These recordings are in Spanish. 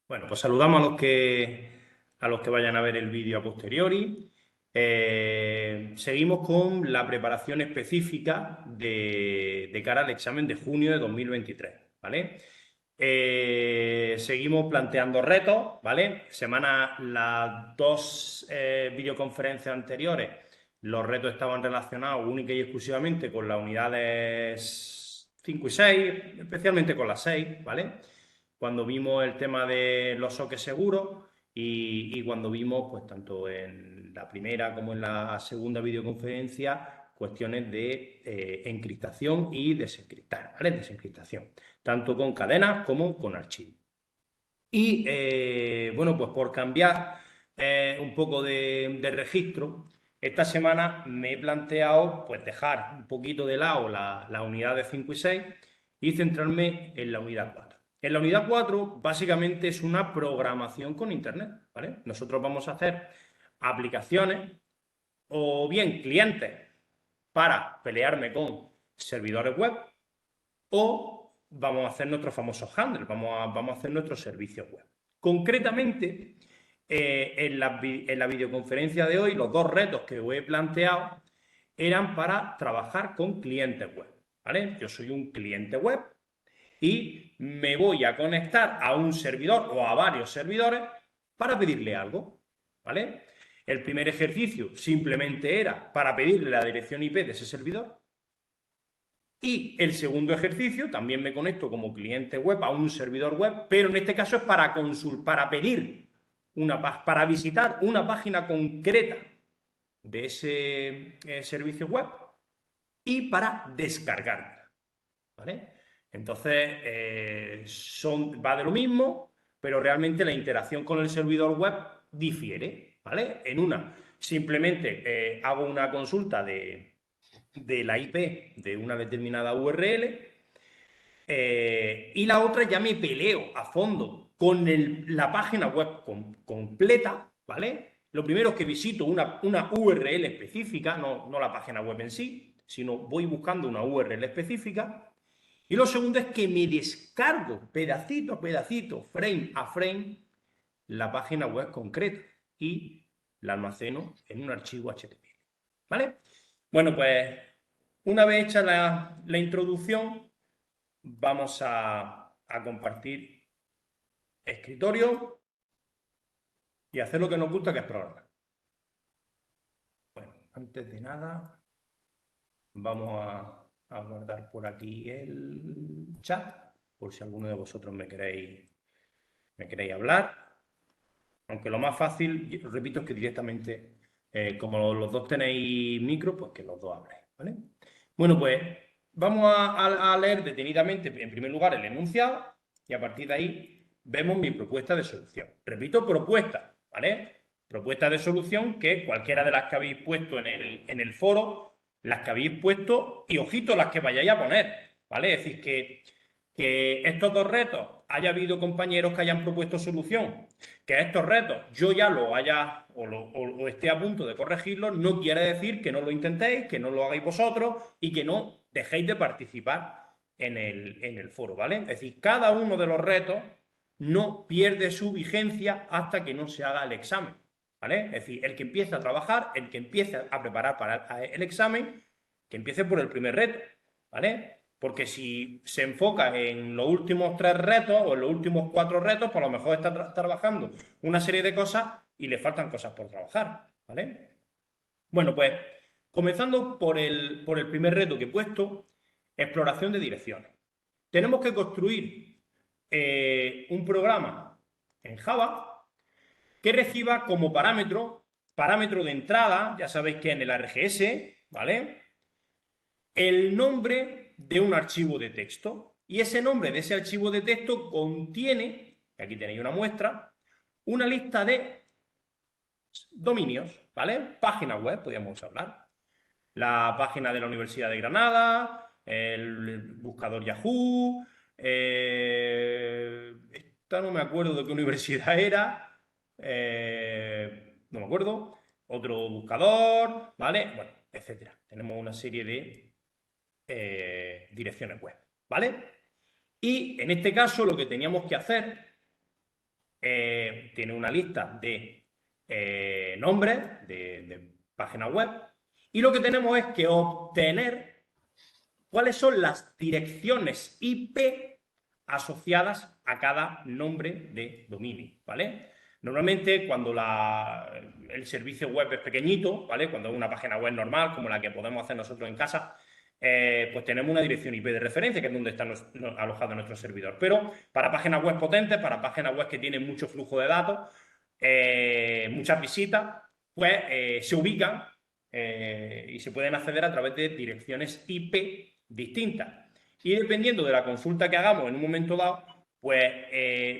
Bueno, pues saludamos a los que vayan a ver el vídeo a posteriori. Seguimos con la preparación específica de cara al examen de junio de 2023, ¿vale? Seguimos planteando retos, ¿vale? Las dos videoconferencias anteriores, los retos estaban relacionados única y exclusivamente con las unidades 5 y 6, especialmente con las 6, ¿vale? Cuando vimos el tema de los soques seguros y cuando vimos, pues tanto en la primera como en la segunda videoconferencia, cuestiones de encriptación y desencriptar, ¿vale? Desencriptación, tanto con cadenas como con archivos. Y bueno, pues por cambiar un poco de registro, esta semana me he planteado pues dejar un poquito de lado la unidad de 5 y 6 y centrarme en la unidad 4. En la unidad 4 básicamente es una programación con Internet, ¿vale? Nosotros vamos a hacer aplicaciones o bien clientes para pelearme con servidores web o vamos a hacer nuestros famosos handlers, vamos a hacer nuestros servicios web. Concretamente, en la videoconferencia de hoy, los dos retos que os he planteado eran para trabajar con clientes web, ¿vale? Yo soy un cliente web y me voy a conectar a un servidor o a varios servidores para pedirle algo, ¿vale? El primer ejercicio simplemente era para pedirle la dirección IP de ese servidor. Y el segundo ejercicio, también me conecto como cliente web a un servidor web, pero en este caso es para pedir para visitar una página concreta de ese servicio web y para descargarla, ¿vale? Entonces, va de lo mismo, pero realmente la interacción con el servidor web difiere, ¿vale? En una, simplemente hago una consulta de la IP de una determinada URL y la otra ya me peleo a fondo con la página web completa, ¿vale? Lo primero es que visito una URL específica, no la página web en sí, sino voy buscando una URL específica. Y lo segundo es que me descargo pedacito a pedacito, frame a frame, la página web concreta y la almaceno en un archivo HTML, ¿vale? Bueno, pues una vez hecha la introducción, vamos a compartir escritorio y hacer lo que nos gusta, que es programar. Bueno, antes de nada, vamos a guardar por aquí el chat, por si alguno de vosotros me queréis hablar. Aunque lo más fácil, repito, es que directamente, como los dos tenéis micro, pues que los dos habléis, ¿vale? Bueno, pues vamos a leer detenidamente, en primer lugar, el enunciado y a partir de ahí vemos mi propuesta de solución. Repito, propuesta, ¿vale? Propuesta de solución que cualquiera de las que habéis puesto en el foro, las que habéis puesto y ojito las que vayáis a poner, ¿vale? Es decir, que estos dos retos haya habido compañeros que hayan propuesto solución, que estos retos yo ya lo haya o esté a punto de corregirlos, no quiere decir que no lo intentéis, que no lo hagáis vosotros y que no dejéis de participar en el foro, ¿vale? Es decir, cada uno de los retos no pierde su vigencia hasta que no se haga el examen, ¿vale? Es decir, el que empiece a trabajar, el que empiece a preparar para el examen, que empiece por el primer reto, ¿vale? Porque si se enfoca en los últimos 3 retos o en los últimos 4 retos, pues a lo mejor está trabajando una serie de cosas y le faltan cosas por trabajar, ¿vale? Bueno, pues comenzando por el primer reto que he puesto, exploración de direcciones. Tenemos que construir un programa en Java que reciba como parámetro de entrada, ya sabéis que en el ARGS, ¿vale? El nombre de un archivo de texto. Y ese nombre de ese archivo de texto contiene, aquí tenéis una muestra, una lista de dominios, ¿vale? Páginas web, podríamos hablar. La página de la Universidad de Granada, el buscador Yahoo, esta no me acuerdo de qué universidad era, no me acuerdo, otro buscador, ¿vale? Bueno, etcétera. Tenemos una serie de direcciones web, ¿vale? Y en este caso lo que teníamos que hacer tiene una lista de nombres de páginas web, y lo que tenemos es que obtener cuáles son las direcciones IP asociadas a cada nombre de dominio, ¿vale? Normalmente cuando el servicio web es pequeñito, ¿vale? Cuando es una página web normal, como la que podemos hacer nosotros en casa, pues tenemos una dirección IP de referencia, que es donde está alojado nuestro servidor. Pero para páginas web potentes, para páginas web que tienen mucho flujo de datos, muchas visitas, pues se ubican y se pueden acceder a través de direcciones IP distintas. Y dependiendo de la consulta que hagamos en un momento dado, pues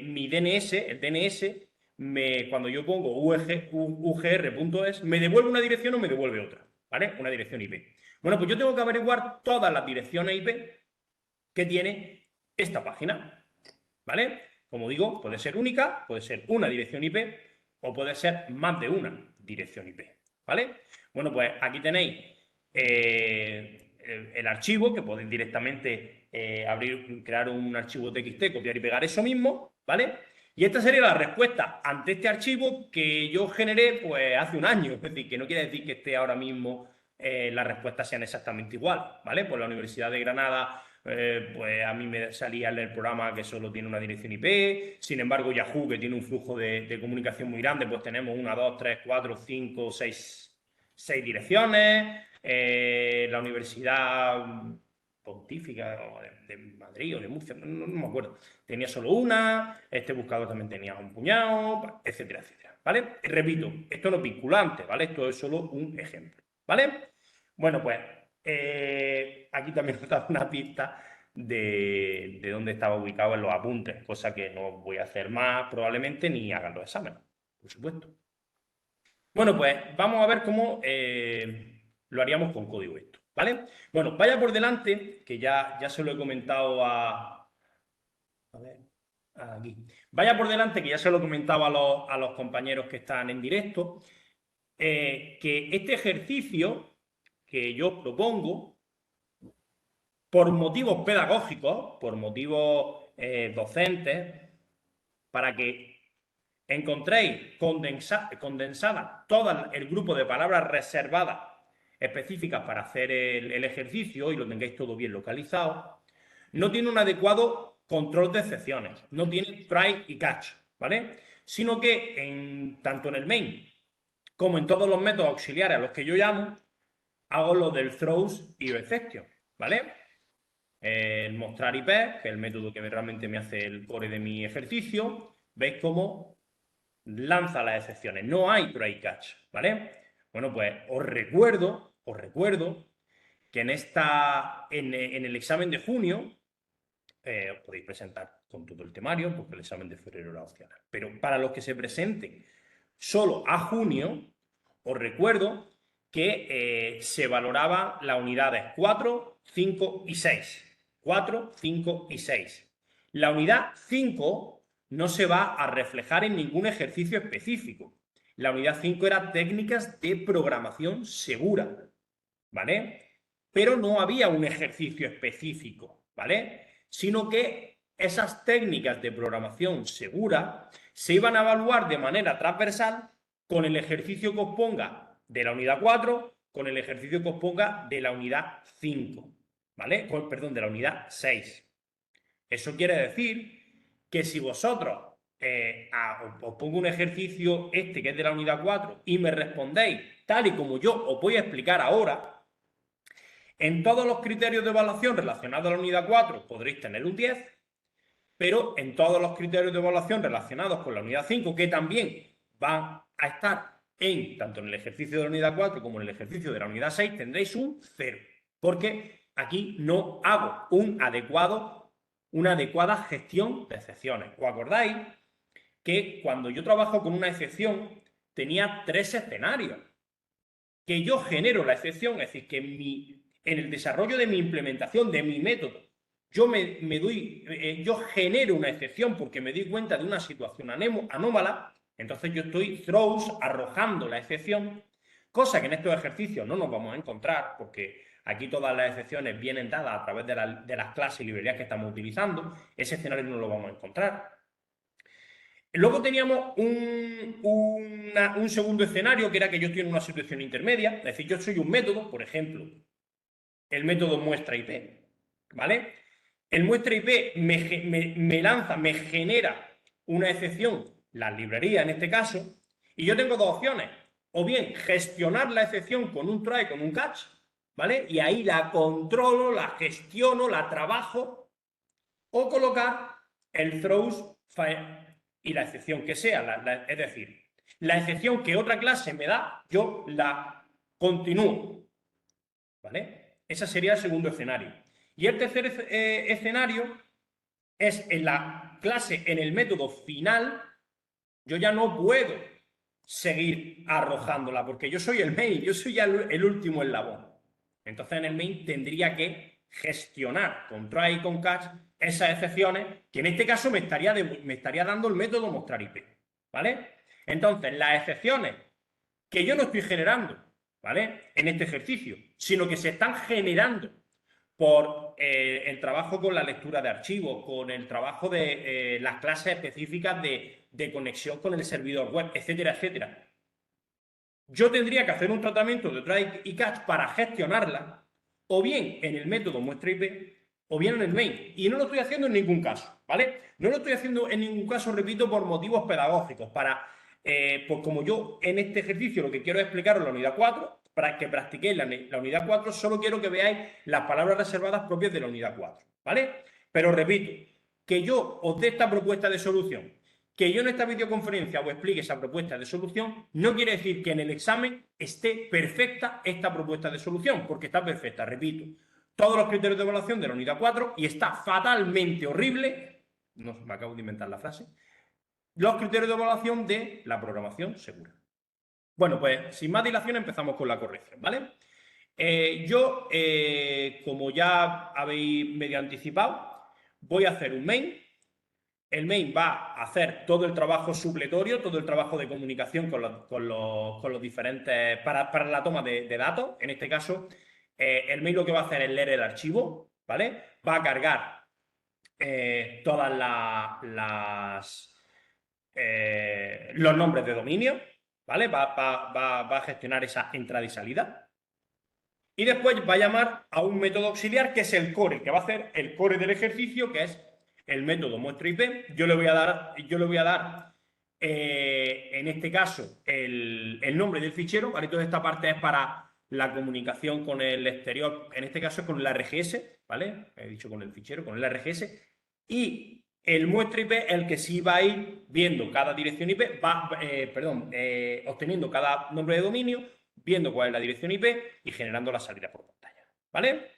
mi DNS, el DNS, cuando yo pongo ugr.es, me devuelve una dirección o me devuelve otra, ¿vale? Una dirección IP. Bueno, pues yo tengo que averiguar todas las direcciones IP que tiene esta página, ¿vale? Como digo, puede ser única, puede ser una dirección IP o puede ser más de una dirección IP, ¿vale? Bueno, pues aquí tenéis el archivo, que podéis directamente crear un archivo TXT, copiar y pegar eso mismo, ¿vale? Y esta sería la respuesta ante este archivo que yo generé pues hace un año, es decir, que no quiere decir que esté ahora mismo las respuestas sean exactamente igual, ¿vale? Pues la Universidad de Granada, pues a mí me salía el programa que solo tiene una dirección IP, sin embargo Yahoo, que tiene un flujo de comunicación muy grande, pues tenemos 1, 2, 3, 4, 5, 6 direcciones, la Universidad Pontífica de Madrid o de Murcia, no me acuerdo, tenía solo una, este buscador también tenía un puñado, etcétera, etcétera, ¿vale? Repito, esto no es vinculante, ¿vale? Esto es solo un ejemplo, ¿vale? Bueno, pues aquí también os da una pista de dónde estaba ubicado en los apuntes, cosa que no voy a hacer más probablemente ni hagan los exámenes, por supuesto. Bueno, pues vamos a ver cómo lo haríamos con código esto, ¿vale? Bueno, vaya por delante, que ya se lo he comentado a ver, aquí. Vaya por delante, que ya se lo he comentado a los compañeros que están en directo, que este ejercicio que yo propongo, por motivos pedagógicos, por motivos docentes, para que encontréis condensada todo el grupo de palabras reservadas específicas para hacer el ejercicio y lo tengáis todo bien localizado, no tiene un adecuado control de excepciones, no tiene try y catch, ¿vale? Sino que tanto en el main como en todos los métodos auxiliares a los que yo llamo, hago lo del throws y exception, ¿vale? El mostrar IP, que es el método que realmente me hace el core de mi ejercicio, veis cómo lanza las excepciones. No hay try catch, ¿vale? Bueno, pues os recuerdo que en el examen de junio os podéis presentar con todo el temario, porque el examen de febrero era opcional. Pero para los que se presenten solo a junio, os recuerdo que se valoraba las unidades 4, 5 y 6. 4, 5 y 6. La unidad 5 no se va a reflejar en ningún ejercicio específico. La unidad 5 era técnicas de programación segura, ¿vale? Pero no había un ejercicio específico, ¿vale? Sino que esas técnicas de programación segura se iban a evaluar de manera transversal con el ejercicio que os ponga de la unidad 4, con el ejercicio que os ponga de la unidad 5, ¿vale? Perdón, de la unidad 6. Eso quiere decir que si vosotros os pongo un ejercicio que es de la unidad 4 y me respondéis tal y como yo os voy a explicar ahora, en todos los criterios de evaluación relacionados a la unidad 4 podréis tener un 10, pero en todos los criterios de evaluación relacionados con la unidad 5, que también van a estar tanto en el ejercicio de la unidad 4 como en el ejercicio de la unidad 6, tendréis un 0, porque aquí no hago una adecuada gestión de excepciones. ¿Os acordáis que cuando yo trabajo con una excepción tenía 3 escenarios? Que yo genero la excepción, es decir, que en el desarrollo de mi implementación, de mi método, yo yo genero una excepción porque me doy cuenta de una situación anómala, entonces yo estoy arrojando la excepción, cosa que en estos ejercicios no nos vamos a encontrar, porque aquí todas las excepciones vienen dadas a través de las clases y librerías que estamos utilizando, ese escenario no lo vamos a encontrar. Luego teníamos un segundo escenario, que era que yo estoy en una situación intermedia, es decir, yo soy un método, por ejemplo, el método muestra IP, ¿vale? El muestra IP me genera una excepción, la librería en este caso, y yo tengo dos opciones, o bien gestionar la excepción con un try, con un catch, ¿vale? Y ahí la controlo, la gestiono, la trabajo, o colocar el throws y la excepción que sea, es decir, la excepción que otra clase me da, yo la continúo, ¿vale? Ese sería el segundo escenario. Y el tercer escenario es en la clase, en el método final, yo ya no puedo seguir arrojándola, porque yo soy el main, yo soy ya el último eslabón. Entonces en el main tendría que gestionar con try y con catch esas excepciones, que en este caso me estaría dando el método mostrar IP, ¿vale? Entonces, las excepciones que yo no estoy generando, ¿vale? En este ejercicio, sino que se están generando por el trabajo con la lectura de archivos, con el trabajo de las clases específicas de conexión con el servidor web, etcétera, etcétera. Yo tendría que hacer un tratamiento de try y catch para gestionarla, o bien en el método muestra IP, o bien en el main. Y no lo estoy haciendo en ningún caso, ¿vale? No lo estoy haciendo en ningún caso, repito, por motivos pedagógicos, pues como yo en este ejercicio lo que quiero es explicaros la unidad 4, para que practiquéis la unidad 4, solo quiero que veáis las palabras reservadas propias de la unidad 4, ¿vale? Pero repito, que yo os dé esta propuesta de solución, que yo en esta videoconferencia os explique esa propuesta de solución, no quiere decir que en el examen esté perfecta esta propuesta de solución, porque está perfecta, repito, todos los criterios de evaluación de la unidad 4 y está fatalmente horrible, no me acabo de inventar la frase, los criterios de evaluación de la programación segura. Bueno, pues sin más dilación empezamos con la corrección, ¿vale? Como ya habéis medio anticipado, voy a hacer un main. El main va a hacer todo el trabajo supletorio, todo el trabajo de comunicación con los diferentes, para la toma de datos. En este caso, el main lo que va a hacer es leer el archivo, ¿vale? Va a cargar todas los nombres de dominio, ¿vale? Va a gestionar esa entrada y salida. Y después va a llamar a un método auxiliar que es el core, que va a hacer el core del ejercicio, que es el método muestra IP. Yo le voy a dar en este caso, el nombre del fichero, ¿vale? Toda esta parte es para la comunicación con el exterior, en este caso es con el RGS, ¿vale? He dicho con el fichero, con el RGS. Y el muestra IP es el que sí va a ir viendo cada dirección IP, obteniendo cada nombre de dominio, viendo cuál es la dirección IP y generando la salida por pantalla, ¿vale?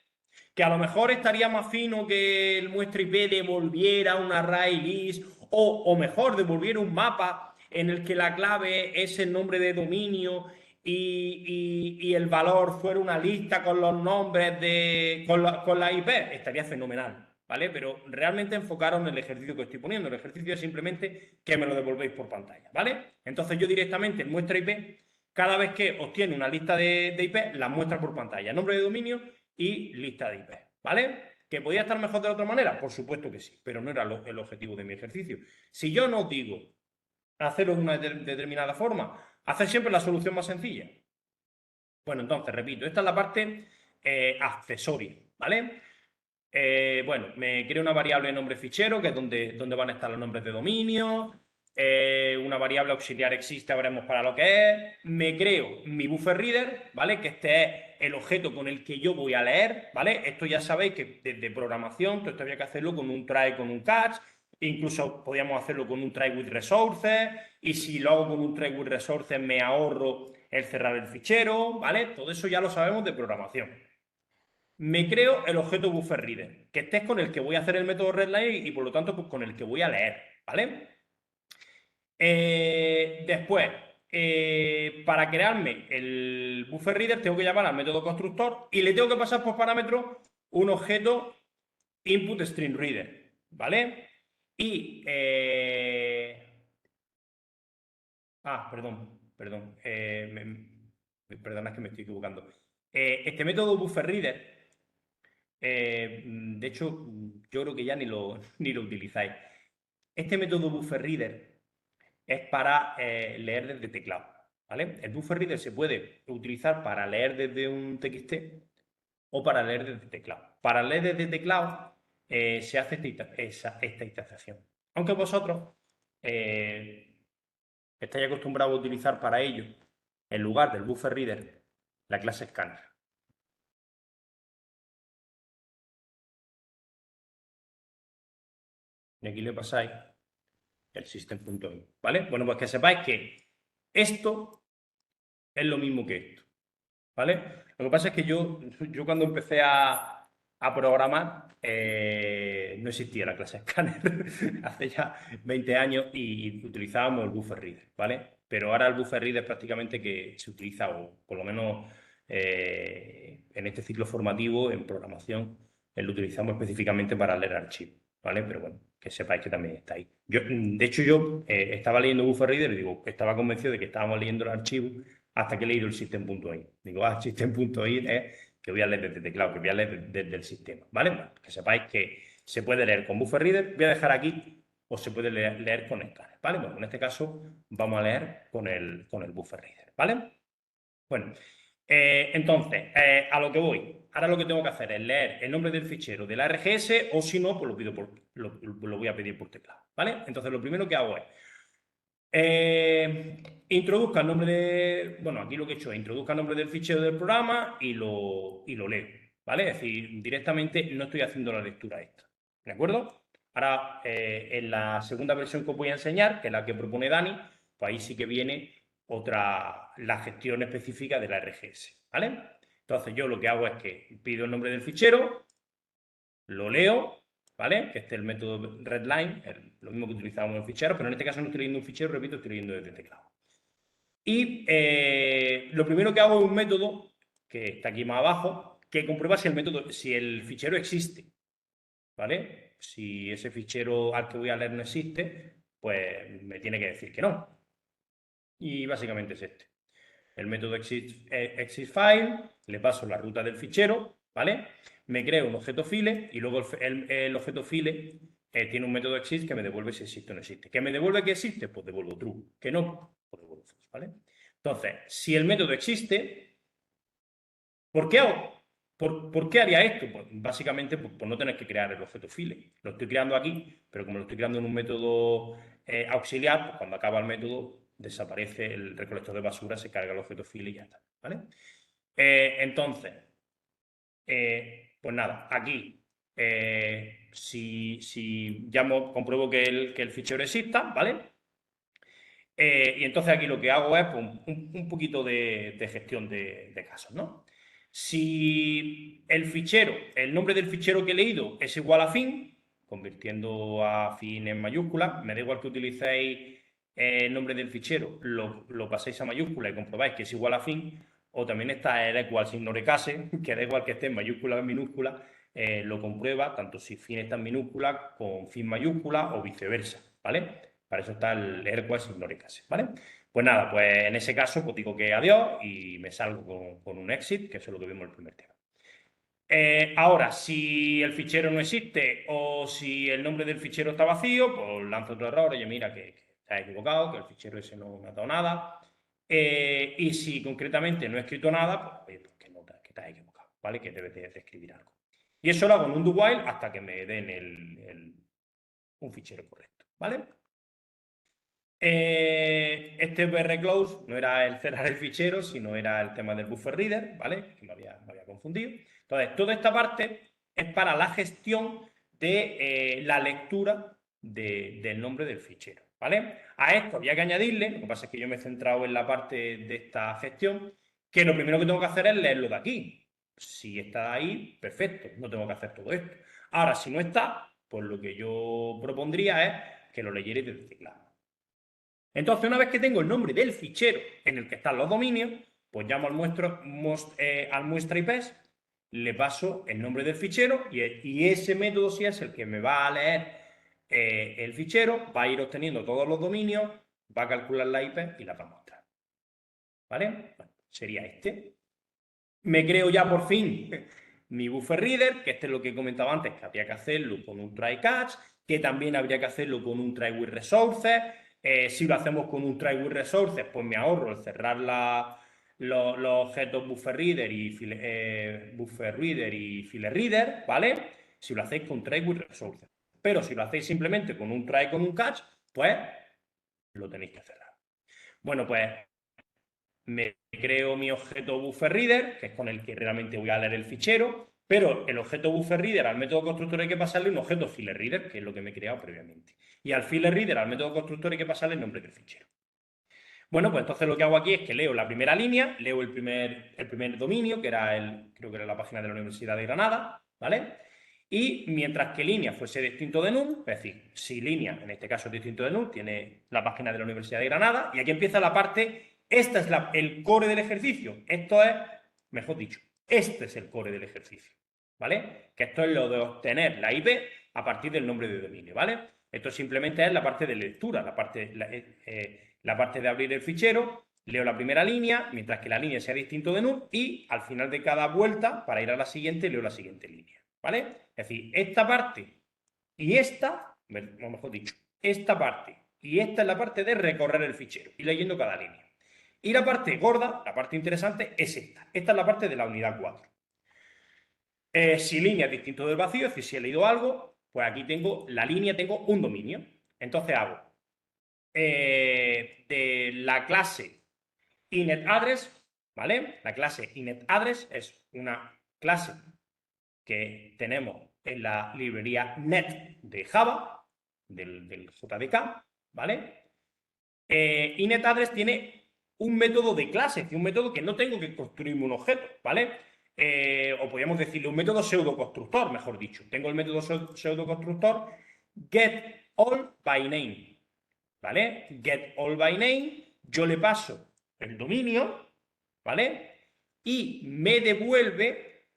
Que a lo mejor estaría más fino que el muestra IP devolviera un array list o mejor, devolviera un mapa en el que la clave es el nombre de dominio y el valor fuera una lista con los nombres con la IP, estaría fenomenal, ¿vale? Pero realmente enfocaron en el ejercicio que estoy poniendo. El ejercicio es simplemente que me lo devolvéis por pantalla, ¿vale? Entonces yo directamente en muestra IP, cada vez que obtiene una lista de IP, la muestra por pantalla, nombre de dominio y lista de IP, ¿vale? ¿Que podía estar mejor de otra manera? Por supuesto que sí, pero no era el objetivo de mi ejercicio. Si yo no os digo hacerlo de una determinada forma, hacer siempre la solución más sencilla. Bueno, entonces, repito, esta es la parte accesoria, ¿vale? Bueno, me creo una variable de nombre fichero, que es donde van a estar los nombres de dominio. Una variable auxiliar existe, veremos para lo que es. Me creo mi buffer reader, ¿vale? Que este es el objeto con el que yo voy a leer, ¿vale? Esto ya sabéis que desde programación, todo esto había que hacerlo con un try, con un catch. Incluso podíamos hacerlo con un try with resources. Y si lo hago con un try with resources, me ahorro el cerrar el fichero, ¿vale? Todo eso ya lo sabemos de programación. Me creo el objeto buffer reader, que este es con el que voy a hacer el método readline y por lo tanto pues con el que voy a leer, ¿vale? Después, para crearme el buffer reader tengo que llamar al método constructor y le tengo que pasar por parámetro un objeto input string reader, ¿vale? Y... perdón. Perdona, es que me estoy equivocando. Este método buffer reader, de hecho, yo creo que ya ni lo utilizáis. Este método buffer reader es para leer desde teclado, ¿vale? El buffer reader se puede utilizar para leer desde un TXT o para leer desde teclado. Para leer desde teclado se hace esta instanciación. Aunque vosotros estáis acostumbrados a utilizar para ello, en lugar del buffer reader, la clase scanner. Y aquí le pasáis el system.in, ¿vale? Bueno, pues que sepáis que esto es lo mismo que esto, ¿vale? Lo que pasa es que yo cuando empecé a programar no existía la clase scanner hace ya 20 años y utilizábamos el buffer reader, ¿vale? Pero ahora el buffer reader prácticamente que se utiliza, o por lo menos en este ciclo formativo, en programación, lo utilizamos específicamente para leer archivos, ¿vale? Pero bueno, que sepáis que también está ahí. De hecho, yo estaba leyendo buffer reader y digo, estaba convencido de que estábamos leyendo el archivo hasta que he leído el system.in. Digo, system.in es que voy a leer desde teclado, que voy a leer desde el sistema, ¿vale? Bueno, que sepáis que se puede leer con buffer reader, voy a dejar aquí, o se puede leer con scanner, ¿vale? Bueno, en este caso vamos a leer con el buffer reader, ¿vale? Bueno, entonces, a lo que voy. Ahora lo que tengo que hacer es leer el nombre del fichero de la RGS, o si no, pues lo voy a pedir por teclado, ¿vale? Entonces, lo primero que hago es introduzca el nombre de... Bueno, aquí lo que he hecho es introduzca el nombre del fichero del programa y lo leo, ¿vale? Es decir, directamente no estoy haciendo la lectura esta, ¿de acuerdo? Ahora, en la segunda versión que os voy a enseñar, que es la que propone Dani, pues ahí sí que viene la gestión específica de la RGS, ¿vale? Entonces yo lo que hago es que pido el nombre del fichero, lo leo, ¿vale? Que este es el método readline, lo mismo que utilizábamos en el fichero, pero en este caso no estoy leyendo un fichero, repito, estoy leyendo desde teclado. Y lo primero que hago es un método, que está aquí más abajo, que comprueba si el fichero existe, ¿vale? Si ese fichero al que voy a leer no existe, pues me tiene que decir que no. Y básicamente es este. El método exitFile, le paso la ruta del fichero, ¿vale? Me creo un objeto file y luego el objeto file tiene un método exist que me devuelve si existe o no existe. ¿Que me devuelve que existe? Pues devuelvo true. ¿Que no? Pues devuelvo false, ¿vale? Entonces, si el método existe, ¿por qué haría esto? Pues básicamente por no tener que crear el objeto file. Lo estoy creando aquí, pero como lo estoy creando en un método auxiliar, pues cuando acaba el método desaparece el recolector de basura, se carga el objeto file y ya está, ¿vale? Entonces, pues nada, aquí, si compruebo que el fichero exista, ¿vale? Y entonces aquí lo que hago es pues, un poquito de gestión de casos, ¿no? Si el nombre del fichero que he leído es igual a fin, convirtiendo a fin en mayúscula, me da igual que utilicéis el nombre del fichero, lo paséis a mayúscula y comprobáis que es igual a fin, o también está el equal sin case, que da igual que esté en mayúscula o en minúscula, lo comprueba tanto si fin está en minúscula con fin mayúscula o viceversa, ¿vale? Para eso está el equal sin case, ¿vale? Pues nada, pues en ese caso pues digo que adiós y me salgo con un exit, que eso es lo que vimos en el primer tema. Ahora, si el fichero no existe o si el nombre del fichero está vacío, pues lanzo otro error, oye, mira que está equivocado, que el fichero ese no me ha dado nada. Y si concretamente no he escrito nada, pues oye, pues que estás equivocado, ¿vale? Que debes de escribir algo. Y eso lo hago en un do while hasta que me den un fichero correcto, ¿vale? Este brclose no era el cerrar el fichero, sino era el tema del buffer reader, ¿vale? Que me había confundido. Entonces, toda esta parte es para la gestión de la lectura del nombre del fichero, ¿vale? A esto había que añadirle, lo que pasa es que yo me he centrado en la parte de esta gestión, que lo primero que tengo que hacer es leerlo de aquí. Si está ahí, perfecto, no tengo que hacer todo esto. Ahora, si no está, pues lo que yo propondría es que lo leyerais desde el teclado. Entonces, una vez que tengo el nombre del fichero en el que están los dominios, pues llamo al muestra IPs, le paso el nombre del fichero y ese método sí es el que me va a leer el fichero, va a ir obteniendo todos los dominios, va a calcular la IP y la va a mostrar. ¿Vale? Bueno, sería este. Me creo ya por fin mi buffer reader, que este es lo que he comentado antes, que habría que hacerlo con un try catch, que también habría que hacerlo con un try with resources, Si lo hacemos con un try with resources, pues me ahorro el cerrar los objetos buffer reader y file reader, ¿vale? Si lo hacéis con try with resources. Pero si lo hacéis simplemente con un try con un catch, pues lo tenéis que cerrar. Bueno, pues me creo mi objeto buffer reader, que es con el que realmente voy a leer el fichero, pero el objeto buffer reader al método constructor hay que pasarle un objeto file reader, que es lo que me he creado previamente. Y al file reader, al método constructor, hay que pasarle el nombre del fichero. Bueno, pues entonces lo que hago aquí es que leo la primera línea, leo el primer dominio, que era creo que era la página de la Universidad de Granada, ¿vale? Y mientras que línea fuese distinto de null, es decir, si línea, en este caso es distinto de null, tiene la página de la Universidad de Granada, y aquí empieza la parte, esta es el core del ejercicio, esto es, mejor dicho, este es el core del ejercicio, ¿vale? Que esto es lo de obtener la IP a partir del nombre de dominio, ¿vale? Esto simplemente es la parte de lectura, la parte de abrir el fichero, leo la primera línea, mientras que la línea sea distinto de null, y al final de cada vuelta, para ir a la siguiente, leo la siguiente línea, ¿vale? Es decir, esta parte y esta, o mejor dicho, esta parte y esta es la parte de recorrer el fichero y leyendo cada línea. Y la parte gorda, la parte interesante, es esta. Esta es la parte de la unidad 4. Si línea es distinto del vacío, es decir, si he leído algo, pues aquí tengo la línea, tengo un dominio. Entonces hago de la clase inetAddress, ¿vale? La clase inetAddress es una clase que tenemos en la librería net de Java, del JDK, ¿vale? InetAddress tiene un método de clase, es decir, un método que no tengo que construirme un objeto, ¿vale? O podríamos decirle un método pseudoconstructor, mejor dicho. Tengo el método pseudoconstructor getAllByName, ¿vale? GetAllByName, yo le paso el dominio, ¿vale? Y me devuelve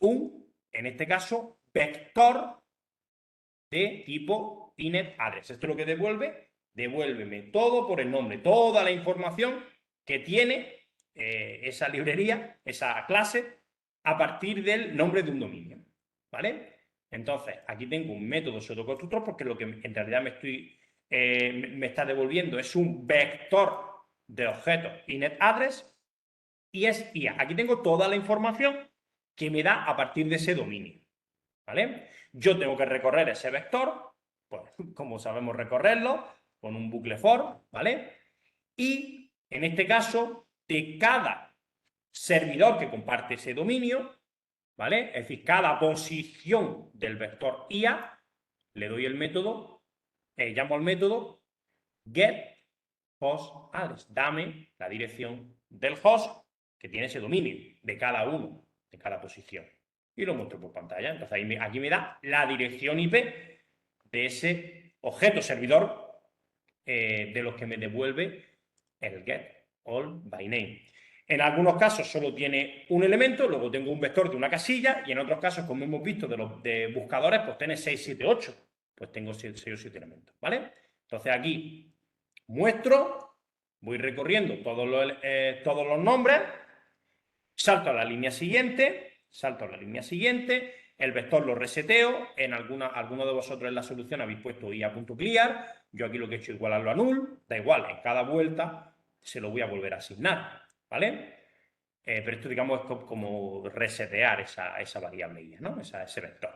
en este caso, vector de tipo inetAddress. Esto es lo que devuelve. Devuélveme todo por el nombre, toda la información que tiene esa librería, esa clase, a partir del nombre de un dominio, ¿vale? Entonces, aquí tengo un método pseudoconstructor porque lo que en realidad me está devolviendo es un vector de objetos inetAddress y es IA. Aquí tengo toda la información que me da a partir de ese dominio, ¿vale? Yo tengo que recorrer ese vector, pues como sabemos recorrerlo, con un bucle for, ¿vale? Y en este caso, de cada servidor que comparte ese dominio, ¿vale? Es decir, cada posición del vector IA, le doy el método, llamo al método getHostAddress. Dame la dirección del host que tiene ese dominio, de cada uno, de cada posición. Y lo muestro por pantalla. Entonces aquí me da la dirección IP de ese objeto servidor de los que me devuelve el getAllByName. En algunos casos solo tiene un elemento, luego tengo un vector de una casilla, y en otros casos, como hemos visto de buscadores, pues tiene 6, 7, 8. Pues tengo 6 o 7 elementos, ¿vale? Entonces aquí muestro, voy recorriendo todos los nombres, salto a la línea siguiente, el vector lo reseteo, alguno de vosotros en la solución habéis puesto ia.clear, yo aquí lo que he hecho es igualarlo a null, da igual, en cada vuelta se lo voy a volver a asignar, ¿vale? Pero esto, digamos, es como resetear esa variable IA, ¿no? Ese vector.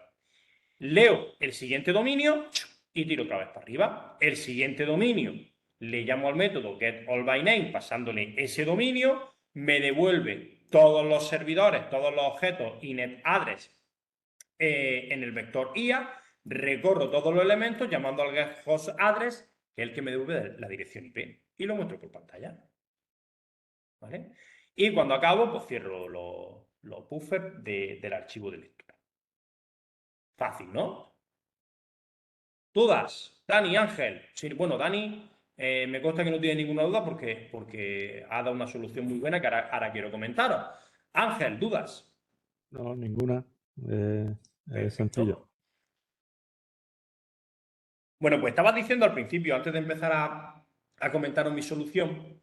Leo el siguiente dominio y tiro otra vez para arriba. El siguiente dominio le llamo al método getAllByName pasándole ese dominio, me devuelve todos los servidores, todos los objetos inetAddress en el vector IA, recorro todos los elementos llamando al getHostAddress, que es el que me devuelve la dirección IP, y lo muestro por pantalla, ¿vale? Y cuando acabo, pues cierro los buffers del archivo de lectura. Fácil, ¿no? ¿Dudas? Dani, Ángel. Sí, bueno, Dani, me consta que no tiene ninguna duda porque ha dado una solución muy buena que ahora quiero comentaros. Ángel, ¿dudas? No, ninguna. Es sencillo. Perfecto. Bueno, pues estabas diciendo al principio, antes de empezar a comentaros mi solución,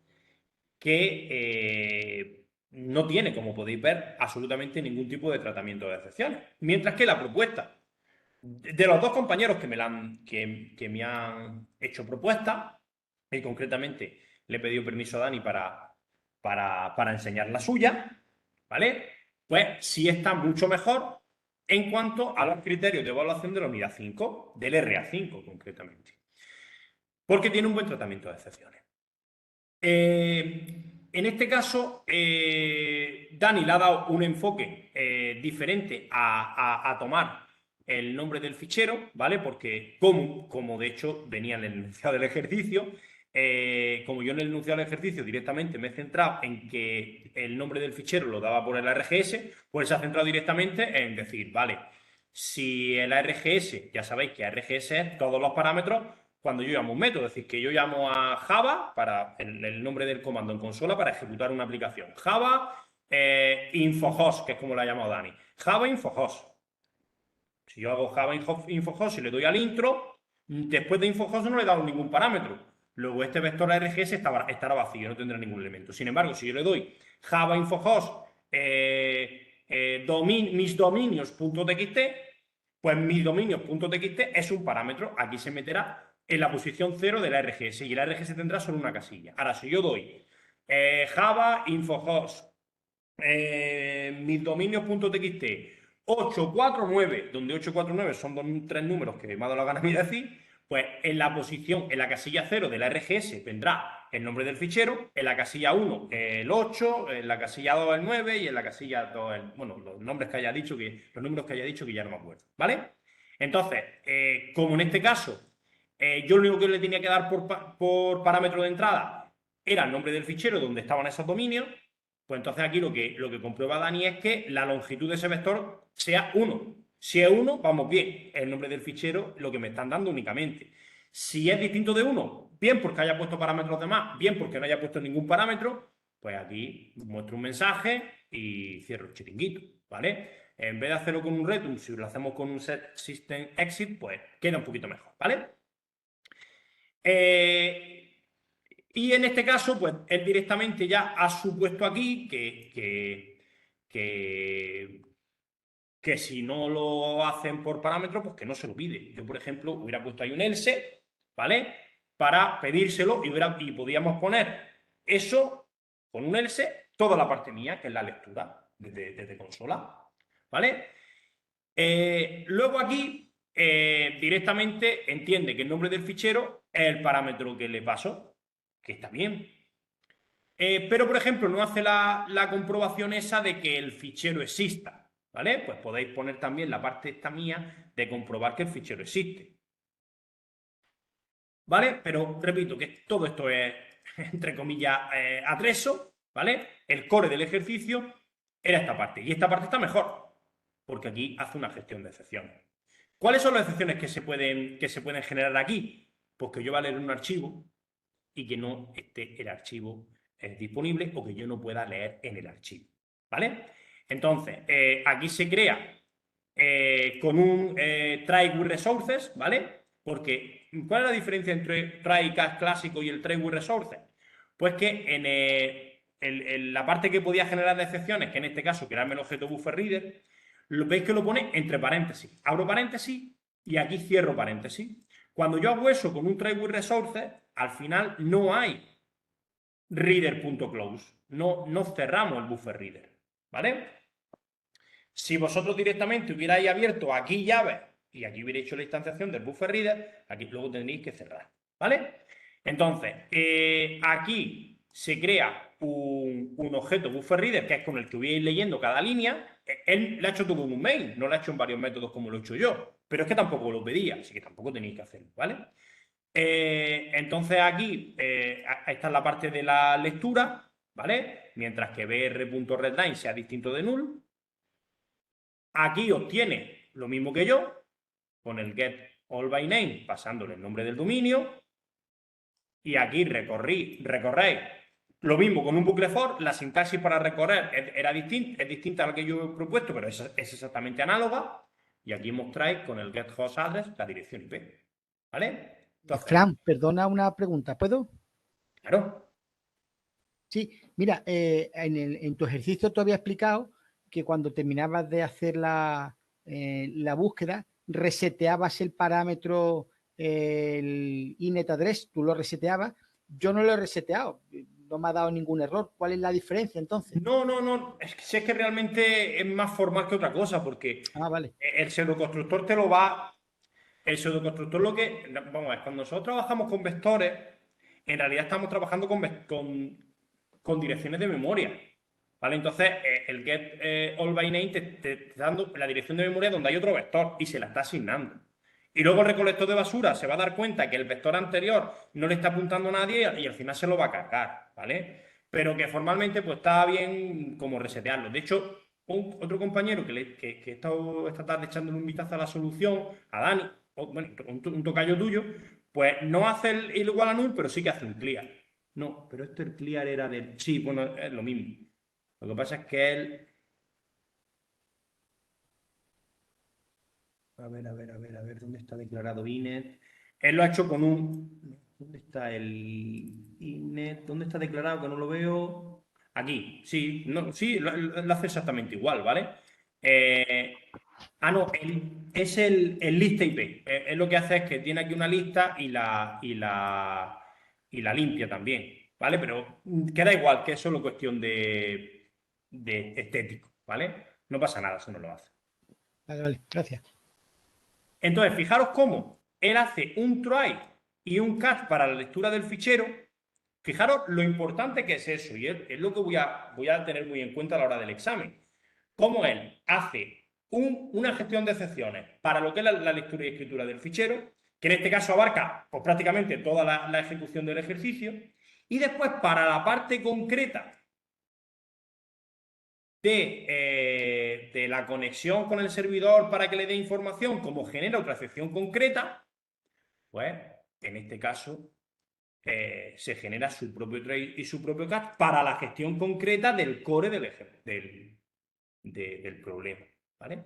que no tiene, como podéis ver, absolutamente ningún tipo de tratamiento de excepciones. Mientras que la propuesta de los dos compañeros que me han hecho propuesta, y concretamente le he pedido permiso a Dani para enseñar la suya, ¿vale? Pues sí está mucho mejor en cuanto a los criterios de evaluación de la unidad 5, del RA5 concretamente, porque tiene un buen tratamiento de excepciones. En este caso, Dani le ha dado un enfoque diferente a tomar el nombre del fichero, ¿vale? Porque como de hecho venía en el enunciado del ejercicio, como yo en el enunciado del ejercicio directamente me he centrado en que el nombre del fichero lo daba por el ARGS, pues se ha centrado directamente en decir, vale, si el ARGS, ya sabéis que ARGS es todos los parámetros cuando yo llamo un método, es decir, que yo llamo a Java para el nombre del comando en consola para ejecutar una aplicación. Java InfoHost, que es como la ha llamado Dani. Java InfoHost. Si yo hago Java InfoHost y le doy al intro, después de InfoHost no le he dado ningún parámetro. Luego este vector ARGS estará vacío, no tendrá ningún elemento. Sin embargo, si yo le doy Java InfoHost mis dominios.txt, pues mis dominios.txt es un parámetro. Aquí se meterá en la posición 0 de la RGS y la RGS tendrá solo una casilla. Ahora, si yo doy Java InfoHost mis dominios.txt 849, donde 849 son tres números que me ha dado la gana a mí decir, pues en la posición, en la casilla 0 de la RGS vendrá el nombre del fichero, en la casilla 1 el 8, en la casilla 2 el 9 y en la casilla 2 el, bueno, los números que haya dicho que ya no me acuerdo, ¿vale? Entonces, como en este caso, yo lo único que le tenía que dar por parámetro de entrada era el nombre del fichero donde estaban esos dominios, pues entonces aquí lo que comprueba Dani es que la longitud de ese vector sea 1. Si es 1, vamos bien, es el nombre del fichero lo que me están dando únicamente. Si es distinto de 1, bien porque haya puesto parámetros de más, bien porque no haya puesto ningún parámetro, pues aquí muestro un mensaje y cierro el chiringuito, ¿vale? En vez de hacerlo con un return, si lo hacemos con un set system exit, pues queda un poquito mejor, ¿vale? Y en este caso, pues él directamente ya ha supuesto aquí que si no lo hacen por parámetro, pues que no se lo pide. Yo, por ejemplo, hubiera puesto ahí un else, ¿vale? Para pedírselo y podíamos poner eso con un else, toda la parte mía, que es la lectura desde consola, ¿vale? Luego aquí directamente entiende que el nombre del fichero es el parámetro que le paso, que está bien. Pero, por ejemplo, no hace la comprobación esa de que el fichero exista, ¿vale? Pues podéis poner también la parte esta mía de comprobar que el fichero existe, ¿vale? Pero, repito, que todo esto es, entre comillas, atrezo, ¿vale? El core del ejercicio era esta parte, y esta parte está mejor, porque aquí hace una gestión de excepciones. ¿Cuáles son las excepciones que se pueden generar aquí? Pues que yo vaya a leer un archivo y que no esté el archivo disponible o que yo no pueda leer en el archivo, ¿vale? Entonces, aquí se crea con un try with resources, ¿vale? Porque, ¿cuál es la diferencia entre try catch clásico y el try with resources? Pues que en la parte que podía generar de excepciones, que en este caso crearme el objeto buffer reader, veis que lo pone entre paréntesis. Abro paréntesis y aquí cierro paréntesis. Cuando yo hago eso con un try with resources, al final no hay reader.close. No cerramos el buffer reader, ¿vale? Si vosotros directamente hubierais abierto aquí llaves y aquí hubierais hecho la instanciación del buffer reader, aquí luego tendréis que cerrar, ¿vale? Entonces, aquí se crea un objeto buffer reader que es con el que vais leyendo cada línea. Él lo ha hecho todo en un main, no lo ha hecho en varios métodos como lo he hecho yo, pero es que tampoco lo pedía, así que tampoco tenéis que hacerlo, ¿vale? Entonces aquí esta es la parte de la lectura, ¿vale? Mientras que br.readline sea distinto de null. Aquí obtiene lo mismo que yo, con el get all by name, pasándole el nombre del dominio. Y aquí recorréis lo mismo con un bucle for. La sintaxis para recorrer es distinta a la que yo he propuesto, pero es exactamente análoga. Y aquí mostráis con el get host address la dirección IP, ¿vale? Entonces, Fran, perdona una pregunta, ¿puedo? claro. Sí, mira, en tu ejercicio tú habías explicado que cuando terminabas de hacer la búsqueda, reseteabas el parámetro, el init address, tú lo reseteabas yo no lo he reseteado, no me ha dado ningún error. ¿Cuál es la diferencia entonces? No, es que realmente es más formal que otra cosa, porque Ah, vale. el pseudoconstructor te lo va... El pseudoconstructor lo que... Vamos a ver, cuando nosotros trabajamos con vectores, en realidad estamos trabajando con direcciones de memoria. ¿Vale? Entonces, el get all by name te está dando la dirección de memoria donde hay otro vector y se la está asignando. Y luego el recolector de basura se va a dar cuenta que el vector anterior no le está apuntando a nadie y al final se lo va a cargar, ¿vale? Pero que formalmente pues está bien como resetearlo. De hecho, otro compañero que he estado esta tarde echándole un vistazo a la solución, a Dani, bueno, un tocayo tuyo, pues no hace el igual a null, pero sí que hace un clear. No, pero el clear era del... Sí, bueno, es lo mismo. Lo que pasa es que él... A ver, ¿dónde está declarado inet? Él lo ha hecho con un... ¿Dónde está el inet? ¿Dónde está declarado? Que no lo veo. Aquí, sí, no, sí, lo hace exactamente igual, ¿vale? No, es el lista IP. Él lo que hace es que tiene aquí una lista y la limpia también, ¿vale? Pero queda igual, que es solo cuestión de estético, ¿vale? No pasa nada, eso no lo hace. Vale, vale, gracias. Entonces, fijaros cómo él hace un try y un catch para la lectura del fichero. Fijaros lo importante que es eso, y es lo que voy a tener muy en cuenta a la hora del examen. Cómo él hace una gestión de excepciones para lo que es la lectura y escritura del fichero, que en este caso abarca pues, prácticamente toda la ejecución del ejercicio, y después para la parte concreta de la conexión con el servidor para que le dé información, como genera otra excepción concreta, pues en este caso se genera su propio trace y su propio catch para la gestión concreta del core del problema, ¿vale?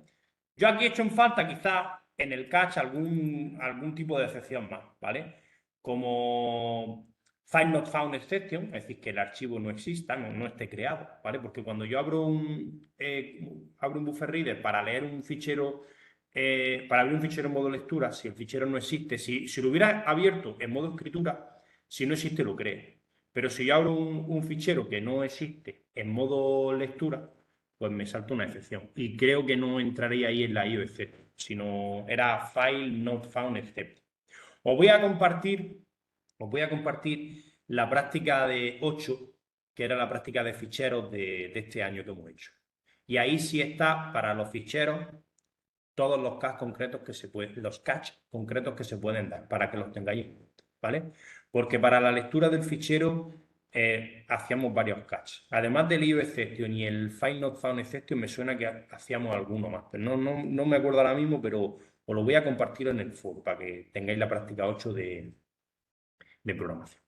Yo aquí he hecho en falta quizás en el catch algún tipo de excepción más, ¿vale? Como find not found exception, es decir, que el archivo no exista, no esté creado, ¿vale? Porque cuando yo abro un buffer reader para leer un fichero, para abrir un fichero en modo lectura, si el fichero no existe, si lo hubiera abierto en modo escritura, si no existe lo creo. Pero si yo abro un fichero que no existe en modo lectura, pues me salta una excepción. Y creo que no entraría ahí en la IOC, sino era file not found except. Os voy a compartir la práctica de 8, que era la práctica de ficheros de este año que hemos hecho. Y ahí sí está para los ficheros todos los caches concretos que se pueden dar, para que los tengáis en cuenta, ¿vale? Porque para la lectura del fichero hacíamos varios caches. Además del IO exception y el find not found exception, me suena que hacíamos alguno más, pero no me acuerdo ahora mismo, pero os lo voy a compartir en el foro para que tengáis la práctica 8 de programación.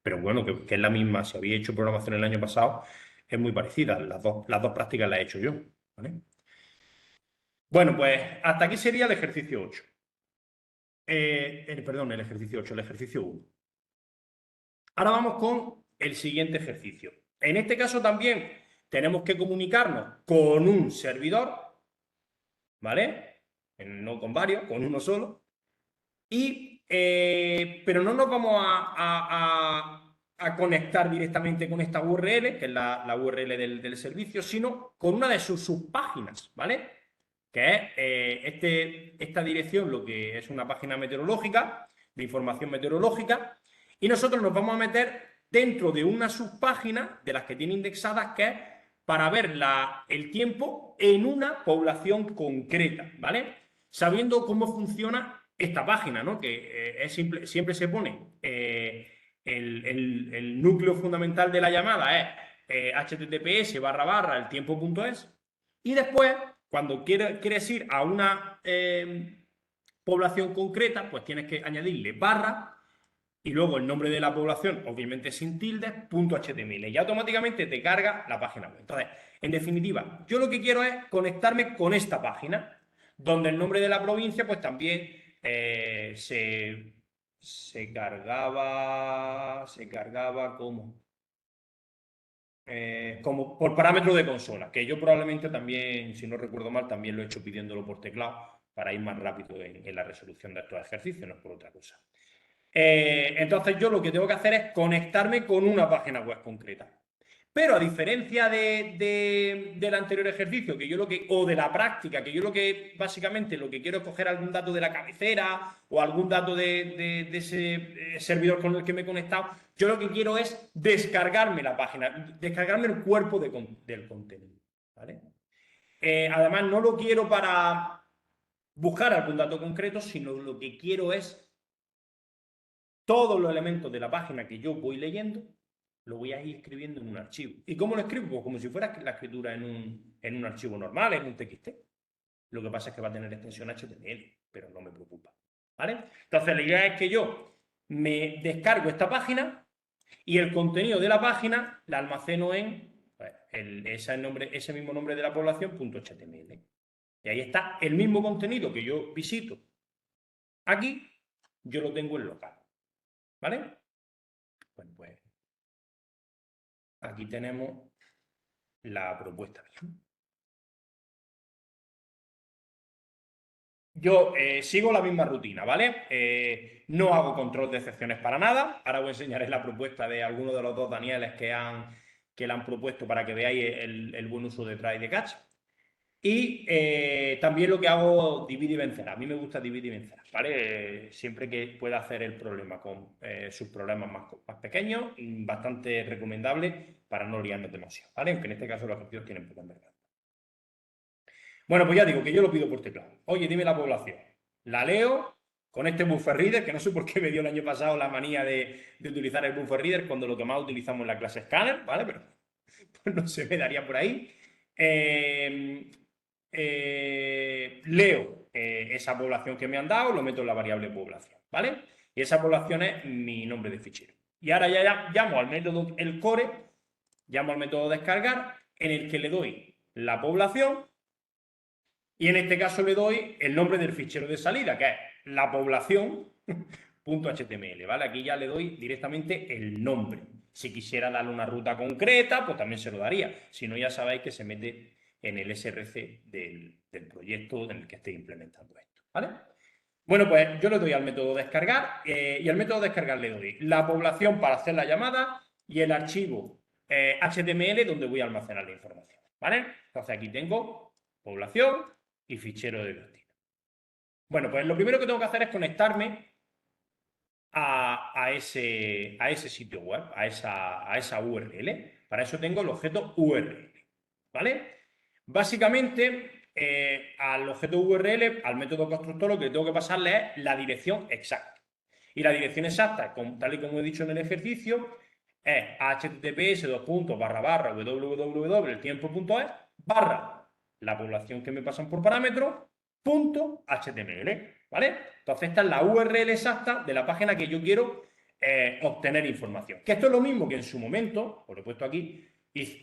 Pero bueno, que es la misma. Si habéis hecho programación el año pasado, es muy parecida. Las dos prácticas las he hecho yo, ¿vale? Bueno, pues hasta aquí sería el ejercicio 8. Perdón, el ejercicio 8, el ejercicio 1. Ahora vamos con el siguiente ejercicio. En este caso también tenemos que comunicarnos con un servidor, ¿vale? No con varios, con uno solo. Pero no nos vamos a conectar directamente con esta URL, que es la URL del servicio, sino con una de sus subpáginas, ¿vale? Que es esta dirección, lo que es una página meteorológica, de información meteorológica, y nosotros nos vamos a meter dentro de una subpágina de las que tiene indexadas, que es para ver el tiempo en una población concreta, ¿vale? Sabiendo cómo funciona esta página, ¿no? Que es simple, siempre se pone el núcleo fundamental de la llamada es https:// eltiempo.es, y después cuando quieres ir a una población concreta, pues tienes que añadirle barra y luego el nombre de la población, obviamente sin tilde, .html, y automáticamente te carga la página web. Entonces, en definitiva, yo lo que quiero es conectarme con esta página, donde el nombre de la provincia, pues también se cargaba como por parámetro de consola, que yo probablemente también, si no recuerdo mal, también lo he hecho pidiéndolo por teclado para ir más rápido en la resolución de estos ejercicios, no es por otra cosa. Entonces yo lo que tengo que hacer es conectarme con una página web concreta. Pero a diferencia del anterior ejercicio, que yo o de la práctica, que yo básicamente lo que quiero es coger algún dato de la cabecera o algún dato de ese servidor con el que me he conectado, yo lo que quiero es descargarme la página, descargarme el cuerpo del contenido, ¿vale? Además, no lo quiero para buscar algún dato concreto, sino lo que quiero es todos los elementos de la página que yo voy leyendo, lo voy a ir escribiendo en un archivo. ¿Y cómo lo escribo? Pues como si fuera la escritura en un archivo normal, en un TXT. Lo que pasa es que va a tener extensión HTML, pero no me preocupa, ¿vale? Entonces la idea es que yo me descargo esta página y el contenido de la página la almaceno en pues, ese mismo nombre de la población, .html. Y ahí está el mismo contenido que yo visito. Aquí yo lo tengo en local, ¿vale? Bueno, pues aquí tenemos la propuesta. Yo sigo la misma rutina, ¿vale? No hago control de excepciones para nada. Ahora os enseñaré la propuesta de alguno de los dos Danieles que la han propuesto para que veáis el buen uso de try y de catch. Y también lo que hago, divide y vencerá. A mí me gusta dividir y vencerá, ¿vale? Siempre que pueda hacer el problema con sus problemas más pequeños, bastante recomendable para no liarnos demasiado, ¿vale? Aunque en este caso los ejercicios tienen poca envergadura. Bueno, pues ya digo que yo lo pido por teclado. Oye, dime la población. La leo con este buffer reader, que no sé por qué me dio el año pasado la manía de utilizar el buffer reader cuando lo que más utilizamos en la clase Scanner, ¿vale? Pero pues no se me daría por ahí. Leo esa población que me han dado, lo meto en la variable población, ¿vale? Y esa población es mi nombre de fichero. Y ahora ya llamo al método el core, llamo al método descargar, en el que le doy la población y en este caso le doy el nombre del fichero de salida, que es la población.html, ¿vale? Aquí ya le doy directamente el nombre. Si quisiera darle una ruta concreta, pues también se lo daría. Si no, ya sabéis que se mete en el SRC del proyecto en el que esté implementando esto, ¿vale? Bueno, pues yo le doy al método descargar y al método descargar le doy la población para hacer la llamada y el archivo HTML donde voy a almacenar la información, ¿vale? Entonces aquí tengo población y fichero de destino. Bueno, pues lo primero que tengo que hacer es conectarme a ese sitio web, a esa URL. Para eso tengo el objeto URL, ¿vale? Básicamente, al objeto URL, al método constructor, lo que tengo que pasarle es la dirección exacta. Y la dirección exacta, tal y como he dicho en el ejercicio, es https://www.eltiempo.es la población que me pasan por parámetro, .html, ¿vale? Entonces esta es la URL exacta de la página que yo quiero obtener información. Que esto es lo mismo que en su momento, os lo he puesto aquí,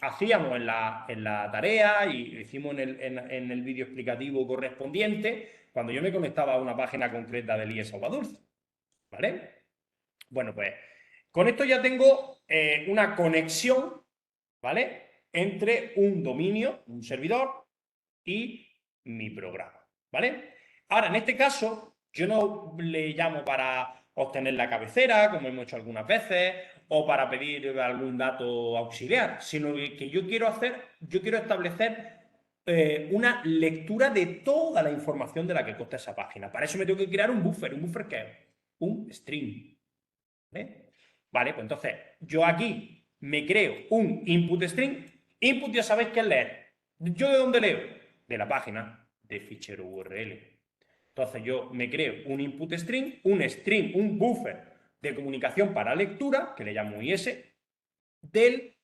hacíamos en la tarea y lo hicimos en el vídeo explicativo correspondiente cuando yo me conectaba a una página concreta del IES Aguadulce, ¿vale? Bueno, pues con esto ya tengo una conexión, ¿vale? Entre un dominio, un servidor y mi programa, ¿vale? Ahora, en este caso, yo no le llamo para obtener la cabecera, como hemos hecho algunas veces, o para pedir algún dato auxiliar, sino que yo quiero establecer una lectura de toda la información de la que consta esa página. Para eso me tengo que crear un buffer que es un string, ¿vale? Vale, pues entonces yo aquí me creo un input string. Input ya sabéis que es leer. ¿Yo de dónde leo? De la página de fichero URL. Entonces yo me creo un input string, un buffer de comunicación para lectura, que le llamo IS, del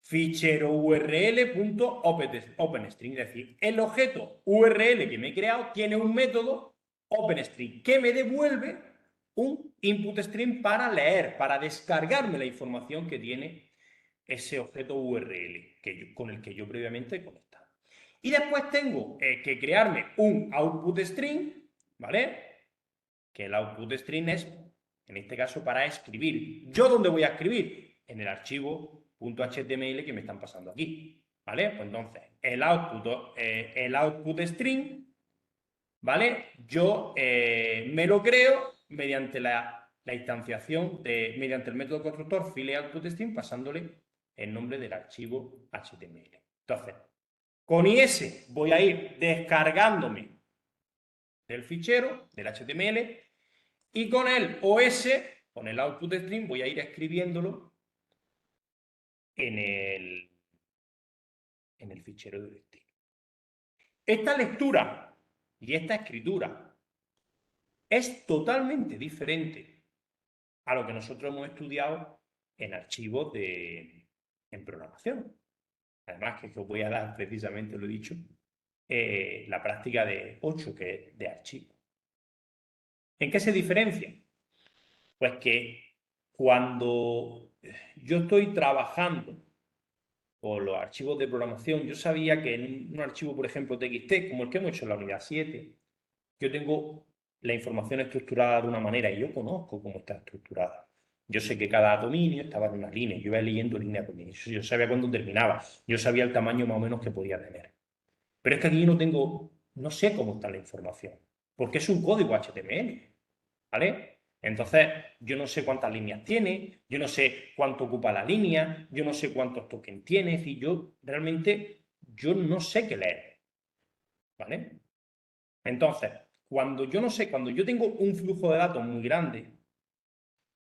fichero url.openstring. Es decir, el objeto URL que me he creado tiene un método openstring que me devuelve un input string para leer, para descargarme la información que tiene ese objeto URL con el que yo previamente he conectado. Y después tengo que crearme un output string, ¿vale? Que el output string es, en este caso, para escribir. ¿Yo dónde voy a escribir? En el archivo .html que me están pasando aquí, ¿vale? Pues entonces, el output string, ¿vale? Yo me lo creo mediante la la instanciación mediante el método constructor file_output_string pasándole el nombre del archivo HTML. Entonces, con IS voy a ir descargándome del fichero, del HTML, y con el OS, con el output_string, voy a ir escribiéndolo en el fichero de destino. Esta lectura y esta escritura es totalmente diferente a lo que nosotros hemos estudiado en archivos en programación. Además, que os voy a dar, precisamente lo he dicho, la práctica de 8, que es de archivo. ¿En qué se diferencia? Pues que cuando yo estoy trabajando con los archivos de programación, yo sabía que en un archivo, por ejemplo, TXT, como el que hemos hecho en la unidad 7, yo tengo la información estructurada de una manera y yo conozco cómo está estructurada. Yo sé que cada dominio estaba en una línea, yo iba leyendo línea por línea, yo sabía cuándo terminaba, yo sabía el tamaño más o menos que podía tener. Pero es que aquí no sé cómo está la información, porque es un código HTML, ¿vale? Entonces, yo no sé cuántas líneas tiene, yo no sé cuánto ocupa la línea, yo no sé cuántos tokens tiene, es decir, yo no sé qué leer, ¿vale? Entonces, cuando yo tengo un flujo de datos muy grande,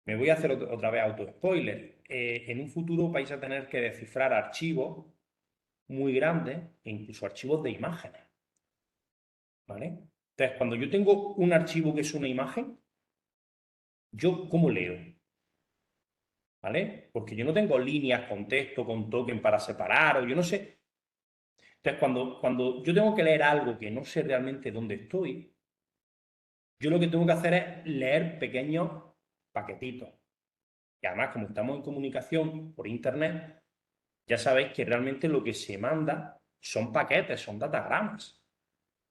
me voy a hacer otra vez auto-spoiler, en un futuro vais a tener que descifrar archivos muy grandes e incluso archivos de imágenes, ¿vale? Entonces, cuando yo tengo un archivo que es una imagen, ¿yo cómo leo? ¿Vale? Porque yo no tengo líneas con texto, con token para separar, o yo no sé. Entonces, cuando yo tengo que leer algo que no sé realmente dónde estoy, yo lo que tengo que hacer es leer pequeños paquetitos. Y además, como estamos en comunicación por internet, ya sabéis que realmente lo que se manda son paquetes, son datagramas,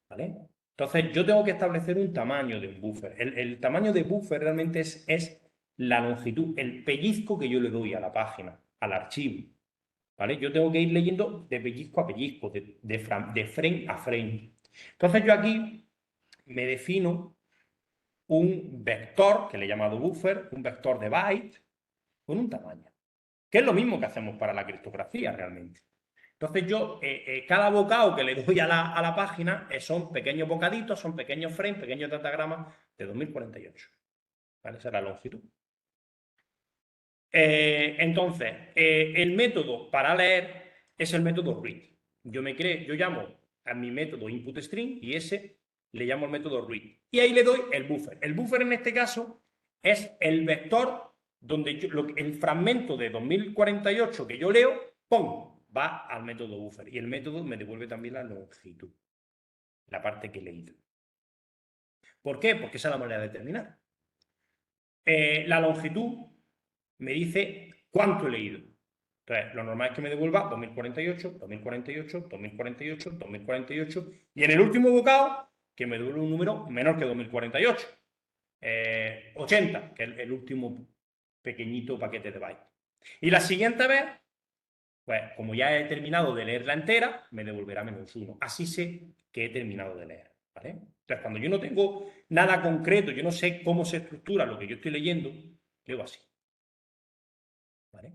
¿vale? Entonces, yo tengo que establecer un tamaño de un buffer. El tamaño de buffer realmente es la longitud, el pellizco que yo le doy a la página, al archivo, ¿vale? Yo tengo que ir leyendo de pellizco a pellizco, de frame a frame. Entonces, yo aquí me defino un vector, que le he llamado buffer, un vector de byte, con un tamaño, que es lo mismo que hacemos para la criptografía realmente. Entonces yo, cada bocado que le doy a la página son pequeños bocaditos, son pequeños frames, pequeños datagramas de 2048. ¿Vale? Esa es la longitud. Entonces, el método para leer es el método read. Yo llamo a mi método input_string y ese le llamo el método read. Y ahí le doy el buffer. El buffer en este caso es el vector donde el fragmento de 2048 que yo leo, ¡pum!, va al método buffer. Y el método me devuelve también la longitud, la parte que he leído. ¿Por qué? Porque esa es la manera de determinar. La longitud me dice cuánto he leído. Entonces, lo normal es que me devuelva 2048, 2048, 2048, 2048 y en el último bocado que me devuelve un número menor que 2048. 80, que es el último pequeñito paquete de bytes. Y la siguiente vez, pues como ya he terminado de leerla entera, me devolverá -1. Así sé que he terminado de leer, ¿vale? Entonces, cuando yo no tengo nada concreto, yo no sé cómo se estructura lo que yo estoy leyendo, leo así, ¿vale?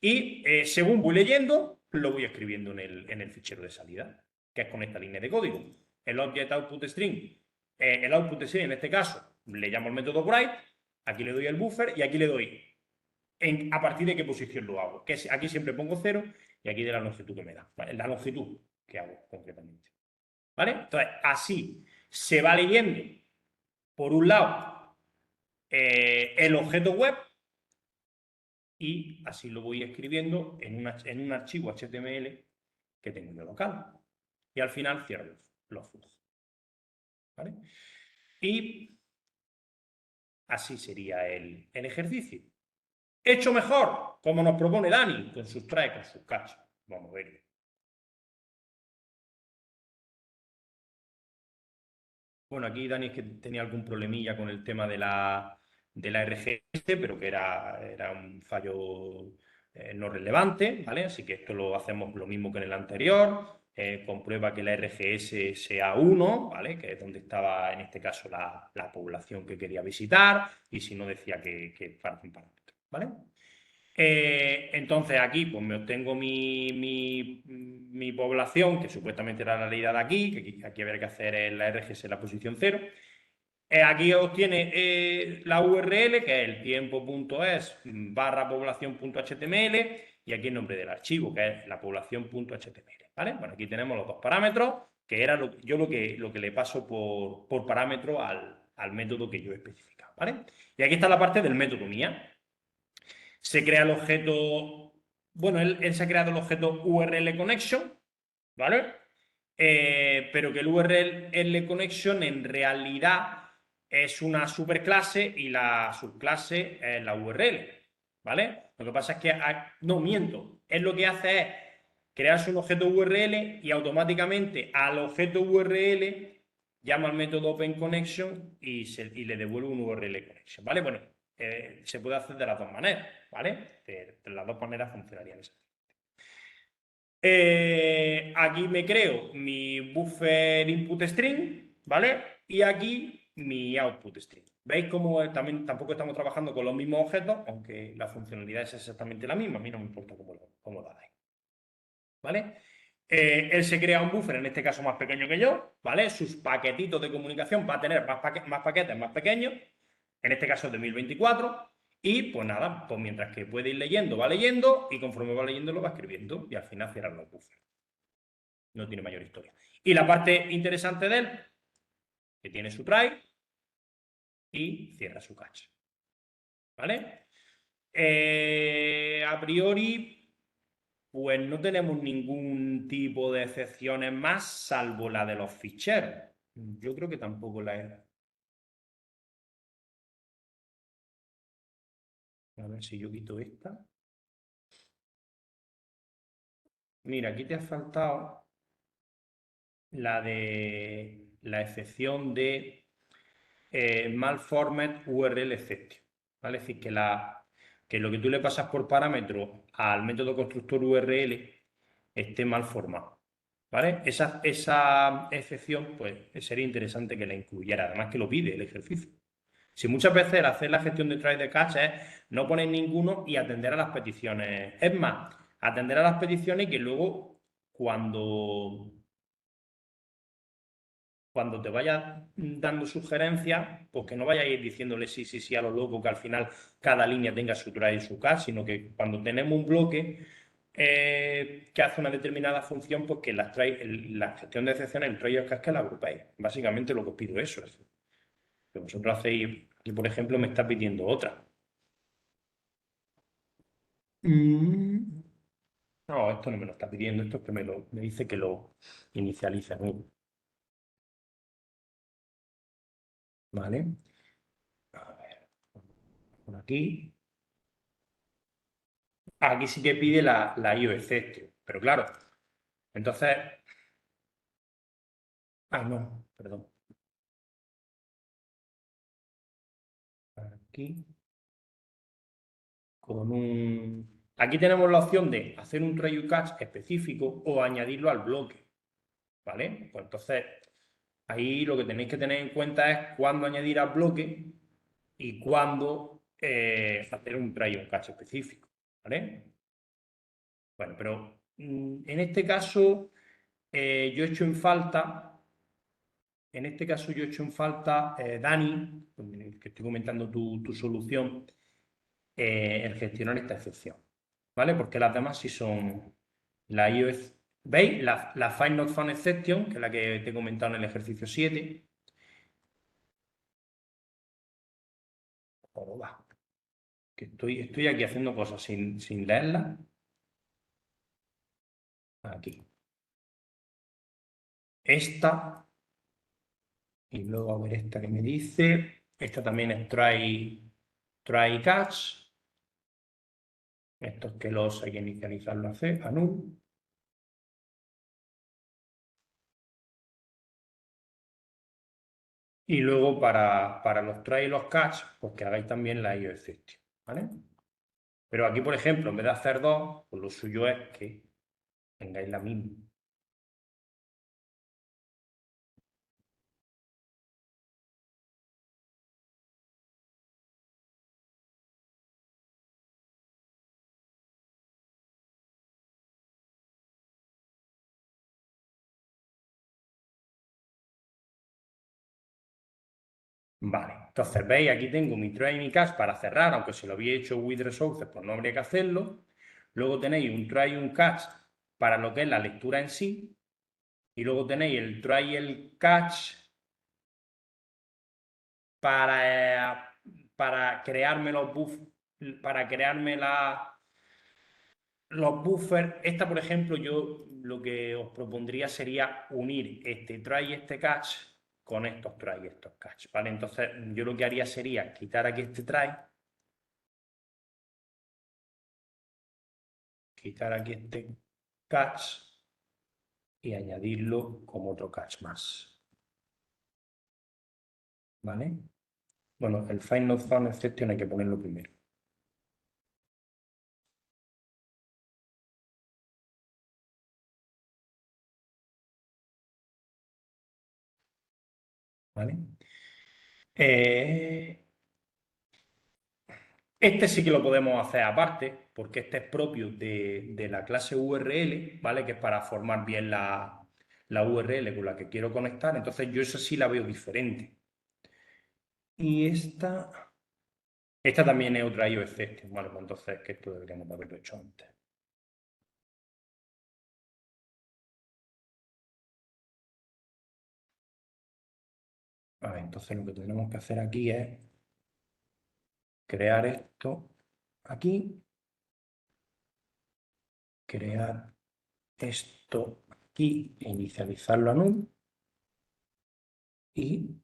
Y según voy leyendo, lo voy escribiendo en el fichero de salida, que es con esta línea de código. El object output string, el output string en este caso, le llamo el método write, aquí le doy el buffer y aquí le doy a partir de qué posición lo hago. Que aquí siempre pongo 0 y aquí de la longitud que me da, ¿vale? La longitud que hago concretamente. ¿Vale? Entonces, así se va leyendo, por un lado, el objeto web, y así lo voy escribiendo en un archivo HTML que tengo yo local. Y al final cierro los flujos. ¿Vale? Y así sería el ejercicio. Hecho mejor, como nos propone Dani, con sus try, con sus catch. Vamos a verlo. Bueno, aquí Dani es que tenía algún problemilla con el tema de la RGS, pero que era un fallo no relevante, ¿vale? Así que esto lo hacemos lo mismo que en el anterior. comprueba que la RGS sea 1, ¿vale? Que es donde estaba en este caso la población que quería visitar, y si no decía que fuera un parámetro, ¿vale? Entonces aquí pues me obtengo mi población, que supuestamente era la realidad de aquí, que aquí habría que hacer la RGS en la posición 0. Aquí obtiene la URL, que es el tiempo.es / población.html, y aquí el nombre del archivo, que es la población.html, ¿vale? Bueno, aquí tenemos los dos parámetros, que era lo que le paso por parámetro al método que yo he especificado, ¿vale? Y aquí está la parte del método mía. Se crea el objeto, bueno, él se ha creado el objeto URL connection, ¿vale? Pero que el URL connection en realidad es una superclase y la subclase es la URL, ¿vale? Lo que pasa es que, no miento, él lo que hace es crearse un objeto URL y automáticamente al objeto URL llama al método OpenConnection y le devuelve un URL connection, ¿vale? Bueno, se puede hacer de las dos maneras, ¿vale? De las dos maneras funcionarían exactamente. Aquí me creo mi buffer input string, ¿vale? Y aquí mi output string. ¿Veis cómo tampoco estamos trabajando con los mismos objetos, aunque la funcionalidad es exactamente la misma? A mí no me importa cómo la dais, ¿vale? Él se crea un buffer, en este caso más pequeño que yo, ¿vale? Sus paquetitos de comunicación va a tener más paquetes más pequeños, en este caso de 1024, y pues nada, pues mientras que puede ir leyendo, va leyendo, y conforme va leyendo lo va escribiendo, y al final cierran los buffers. No tiene mayor historia. Y la parte interesante de él, que tiene su try y cierra su catch, ¿vale? A priori, pues no tenemos ningún tipo de excepciones más, salvo la de los ficheros. Yo creo que tampoco la era. A ver si yo quito esta. Mira, aquí te ha faltado la de la excepción de malformed URL exception, ¿vale? Es decir, que lo que tú le pasas por parámetro al método constructor URL esté mal formado, ¿vale? Esa excepción, pues sería interesante que la incluyera, además que lo pide el ejercicio. Si muchas veces el hacer la gestión de try de catch es no poner ninguno y atender a las peticiones. Es más, atender a las peticiones y que luego cuando te vayas dando sugerencias, pues que no vayas a ir diciéndole sí, sí, sí a lo loco, que al final cada línea tenga su try y su catch, sino que cuando tenemos un bloque que hace una determinada función, pues que la gestión de excepciones, el try y el catch, que la agrupéis. Básicamente lo que os pido es eso. Que vosotros hacéis, aquí por ejemplo me está pidiendo otra. No, esto no me lo está pidiendo, esto es que me dice que lo inicialice, ¿no? ¿Vale? A ver, por aquí. Aquí sí que pide la IO exception, pero claro, entonces... no, perdón. Aquí. Aquí tenemos la opción de hacer un try catch específico o añadirlo al bloque, ¿vale? Pues entonces, ahí lo que tenéis que tener en cuenta es cuándo añadir al bloque y cuándo hacer un try catch específico, ¿vale? Bueno, pero en este caso yo he hecho en falta... En este caso yo he hecho en falta, Dani, que estoy comentando tu solución, el gestionar esta excepción, ¿vale? Porque las demás sí son la iOS. ¿Veis? La Find Not Found Exception, que es la que te he comentado en el ejercicio 7. Oh, va. Que estoy aquí haciendo cosas sin leerlas. Aquí. Esta. Y luego a ver esta que me dice. Esta también es try catch. Estos que los hay que inicializarlo a null. Y luego para los try y los catch, pues que hagáis también la IO exception, ¿vale? Pero aquí, por ejemplo, en vez de hacer dos, pues lo suyo es que tengáis la misma. Vale, entonces veis, aquí tengo mi try y mi catch para cerrar, aunque si lo había hecho with resources, pues no habría que hacerlo. Luego tenéis un try y un catch para lo que es la lectura en sí. Y luego tenéis el try y el catch para crearme los buffers, para crearme los buffers. Esta, por ejemplo, yo lo que os propondría sería unir este try y este catch con estos try y estos catch, ¿vale? Entonces, yo lo que haría sería quitar aquí este try, quitar aquí este catch y añadirlo como otro catch más, ¿vale? Bueno, el find not found exception hay que ponerlo primero. ¿Vale? Este sí que lo podemos hacer aparte, porque este es propio de la clase URL, ¿vale? Que es para formar bien la URL con la que quiero conectar. Entonces yo esa sí la veo diferente. Y esta también es otra IO exception. Bueno, pues entonces que esto deberíamos haberlo hecho antes. Vale, entonces lo que tenemos que hacer aquí es crear esto aquí, crear esto aquí, inicializarlo a null y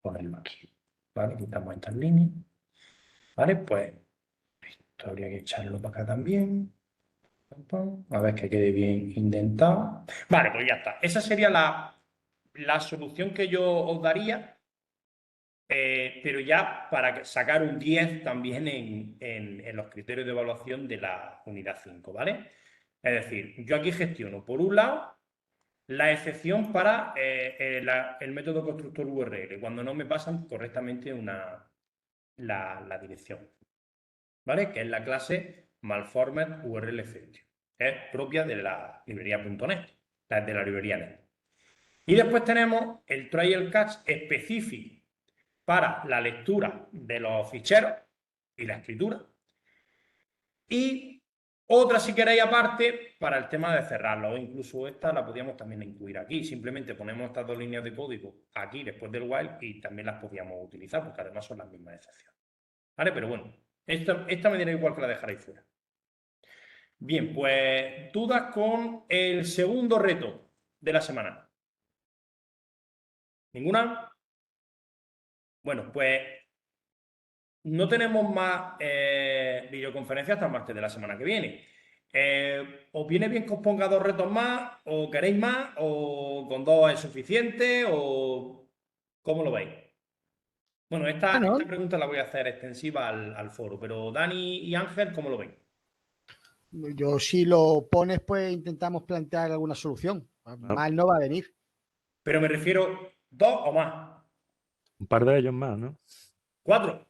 ponerlo aquí, ¿vale? Quitamos estas líneas, ¿vale? Pues esto habría que echarlo para acá también, a ver que quede bien indentado. Vale, pues ya está. Esa sería la solución que yo os daría, pero ya para sacar un 10 también en los criterios de evaluación de la unidad 5, ¿vale? Es decir, yo aquí gestiono, por un lado, la excepción para el método constructor URL, cuando no me pasan correctamente la dirección, ¿vale? Que es la clase malformed URL exception. Es propia de la librería.net, de la librería .net. Y después tenemos el try y el catch específico para la lectura de los ficheros y la escritura. Y otra, si queréis, aparte, para el tema de cerrarlo. Incluso esta la podríamos también incluir aquí. Simplemente ponemos estas dos líneas de código aquí después del while y también las podríamos utilizar, porque además son las mismas excepciones. ¿Vale? Pero bueno, esta me dirá igual que la dejaréis fuera. Bien, pues dudas con el segundo reto de la semana. ¿Ninguna? Bueno, pues no tenemos más videoconferencias hasta el martes de la semana que viene. ¿Os viene bien que os ponga 2 retos más? ¿O queréis más? ¿O con 2 es suficiente? ¿O cómo lo veis? Bueno, esta pregunta la voy a hacer extensiva al foro, pero Dani y Ángel, ¿cómo lo ven? Yo, si lo pones, pues intentamos plantear alguna solución. Mal no va a venir. Pero me refiero 2 o más. Un par de ellos más, ¿no? 4.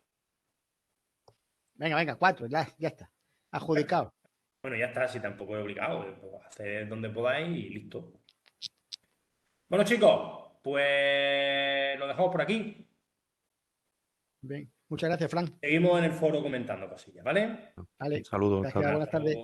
Venga, 4, ya está. Adjudicado. Bueno, ya está, si tampoco es obligado. Haced donde podáis y listo. Bueno, chicos, pues lo dejamos por aquí. Bien. Muchas gracias, Fran. Seguimos en el foro comentando cosillas, ¿vale? Vale. Un saludo. Gracias, buenas tardes.